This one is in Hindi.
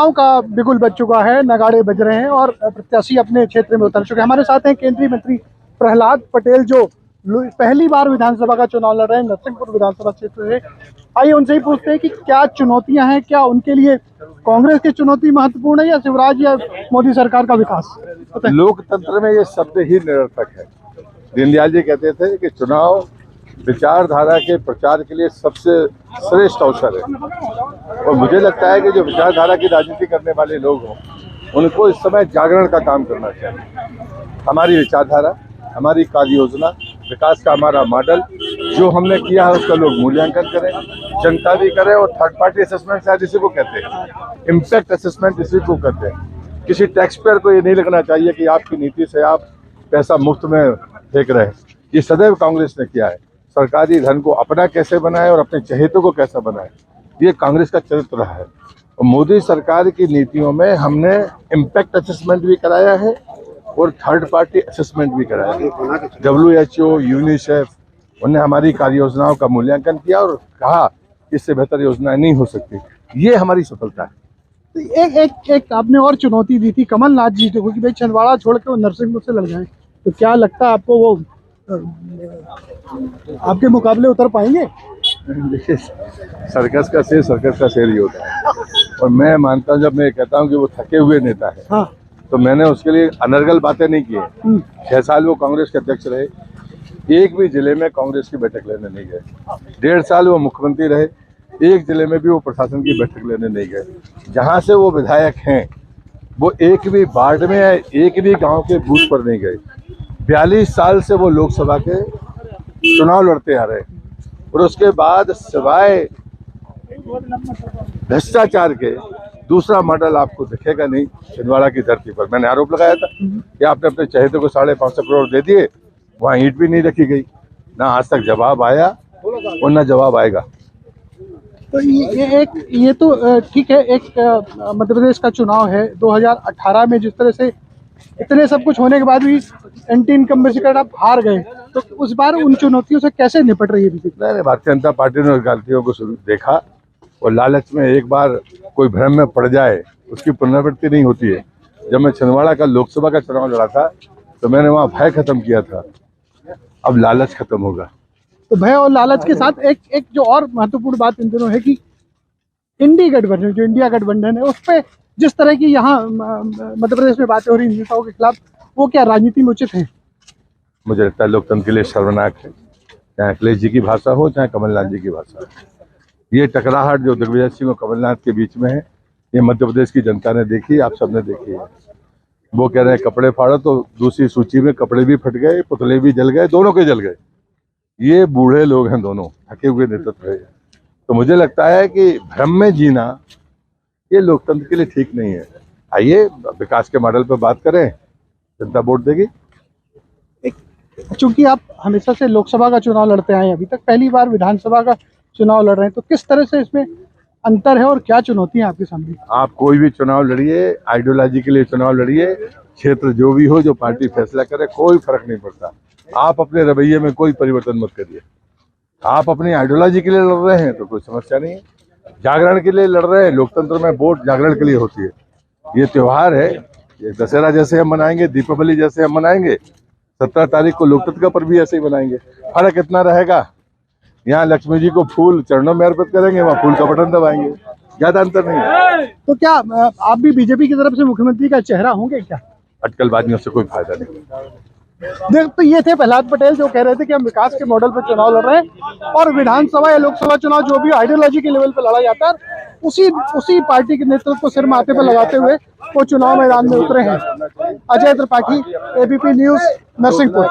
चुनाव का बिगुल बज चुका है, नगाड़े बज रहे हैं और प्रत्याशी अपने क्षेत्र में उतर चुके हैं। हमारे साथ हैं केंद्रीय मंत्री प्रहलाद पटेल, जो पहली बार विधानसभा का चुनाव लड़ रहे हैं नरसिंहपुर विधानसभा क्षेत्र से। आइए उनसे ही पूछते हैं कि क्या चुनौतियां हैं, क्या उनके लिए कांग्रेस की चुनौती महत्वपूर्ण है या शिवराज या मोदी सरकार का विकास? लोकतंत्र में ये शब्द ही निरर्थक है। दीनदयाल जी कहते थे कि चुनाव विचारधारा के प्रचार के लिए सबसे श्रेष्ठ अवसर है, और मुझे लगता है कि जो विचारधारा की राजनीति करने वाले लोग हों उनको इस समय जागरण का काम करना चाहिए। हमारी विचारधारा, हमारी कार्य योजना, विकास का हमारा मॉडल जो हमने किया है उसका लोग मूल्यांकन करें, जनता भी करे, और थर्ड पार्टी असेसमेंट शायद इसी को कहते हैं, इम्पैक्ट असेसमेंट इसी को कहते हैं। किसी टैक्स पेयर को ये नहीं लगना चाहिए कि आपकी नीति से आप पैसा मुफ्त में फेंक रहे हैं। ये सदैव कांग्रेस ने किया है। सरकारी धन को अपना कैसे बनाए और अपने चहेतों को कैसे बनाए, ये कांग्रेस का चरित्र रहा है। और मोदी सरकार की नीतियों में हमने इम्पैक्ट असेसमेंट भी कराया है और थर्ड पार्टी असेसमेंट भी कराया है। WHO, यूनिसेफ, उन्होंने हमारी कार्य योजनाओं का मूल्यांकन किया और कहा इससे बेहतर योजनाएं नहीं हो सकती। ये हमारी सफलता है। तो एक आपने और चुनौती दी थी कमलनाथ जी को कि भाई छिंदवाड़ा छोड़ के वो नरसिंहपुर से लड़ जाए, तो क्या लगता है आपको वो आपके मुकाबले उतर पाएंगे? देखिए, सर्कस का शेर ही होता है, और मैं मानता हूँ, जब मैं कहता हूँ कि वो थके हुए नेता है, हाँ। तो मैंने उसके लिए अनर्गल बातें नहीं की है। 6 साल वो कांग्रेस के अध्यक्ष रहे, एक भी जिले में कांग्रेस की बैठक लेने नहीं गए। 1.5 साल वो मुख्यमंत्री रहे, एक जिले में भी वो प्रशासन की बैठक लेने नहीं गए। जहाँ से वो विधायक हैं वो एक भी वार्ड में, एक भी गांव के बूथ पर नहीं गए। 42 साल से वो लोकसभा के चुनाव लड़ते आ रहे, और उसके बाद सिवाय भ्रष्टाचार के दूसरा मॉडल आपको दिखेगा नहीं छिंदवाड़ा की धरती पर। मैंने आरोप लगाया था कि आपने अपने चहेतों को 550 करोड़ दे दिए, वहाँ ईंट भी नहीं रखी गई, ना आज तक जवाब आया और ना जवाब आएगा। तो ये तो ठीक है, एक मध्य प्रदेश का चुनाव है 2018 में, जिस तरह से इतने सब कुछ होने के बाद भी एंटी इनकम्बेंसी कार्ड आप हार गए, तो उस बार उन चुनौतियों से कैसे निपट रही है बीजेपी? नहीं, भारतीय जनता पार्टी ने गलतियों को देखा, और लालच में एक बार कोई भ्रम में पड़ जाए उसकी पुनरावृत्ति नहीं होती है। जब मैं छिंदवाड़ा का लोकसभा का चुनाव लड़ा था तो मैंने वहाँ भय खत्म किया था, अब लालच खत्म होगा। तो भय और लालच के साथ एक जो और महत्वपूर्ण बात इन दिनों है कि इंडिया गठबंधन है, उस पर जिस तरह की यहाँ मध्य प्रदेश में बातें हो रही नेताओं के खिलाफ, वो क्या राजनीति में उचित है? मुझे लगता है लोकतंत्र के लिए शर्मनाक है, चाहे अखिलेश जी की भाषा हो चाहे कमलनाथ जी की भाषा हो। ये टकराहट जो दिग्विजय सिंह और कमलनाथ के बीच में है, ये मध्य प्रदेश की जनता ने देखी, आप सबने देखी है। वो कह रहे हैं कपड़े फाड़ो, तो दूसरी सूची में कपड़े भी फट गए, पुतले भी जल गए, दोनों के जल गए। ये बूढ़े लोग हैं, दोनों थके हुए नेतृत्व है। तो मुझे लगता है कि भ्रम में जीना ये लोकतंत्र के लिए ठीक नहीं है। आइए विकास के मॉडल पर बात करें, जनता वोट देगी। चूंकि आप हमेशा से लोकसभा का चुनाव लड़ते आए, अभी तक पहली बार विधानसभा का चुनाव लड़ रहे हैं, तो किस तरह से इसमें अंतर है और क्या चुनौतियां आपके सामने? आप कोई भी चुनाव लड़िए, आइडियोलॉजी के लिए चुनाव लड़िए, क्षेत्र जो भी हो, जो पार्टी फैसला करे, कोई फर्क नहीं पड़ता। आप अपने रवैये में कोई परिवर्तन मत करिए। आप अपनी आइडियोलॉजी के लिए लड़ रहे हैं तो कोई समस्या नहीं है, जागरण के लिए लड़ रहे हैं, लोकतंत्र में वोट जागरण के लिए होती है। ये त्यौहार है, ये दशहरा जैसे हम मनाएंगे, दीपावली जैसे हम मनाएंगे, 17 तारीख को लोकतंत्र का पर्व भी ऐसे ही मनाएंगे। फर्क इतना रहेगा, यहाँ लक्ष्मी जी को फूल चरणों में अर्पित करेंगे, वहाँ फूल का बटन दबाएंगे, ज्यादा अंतर नहीं है। तो क्या आप भी बीजेपी की तरफ से मुख्यमंत्री का चेहरा होंगे क्या? अटकलबाजियों से कोई फायदा नहीं। देख, तो ये थे प्रहलाद पटेल, जो कह रहे थे कि हम विकास के मॉडल पर चुनाव लड़ रहे हैं, और विधानसभा या लोकसभा चुनाव जो भी आइडियोलॉजी के लेवल पर लड़ा जाता है, उसी पार्टी के नेतृत्व को सिर माथे पर लगाते हुए वो चुनाव मैदान में उतरे हैं। Ajay Tripathi, ABP news, Narsinghpur.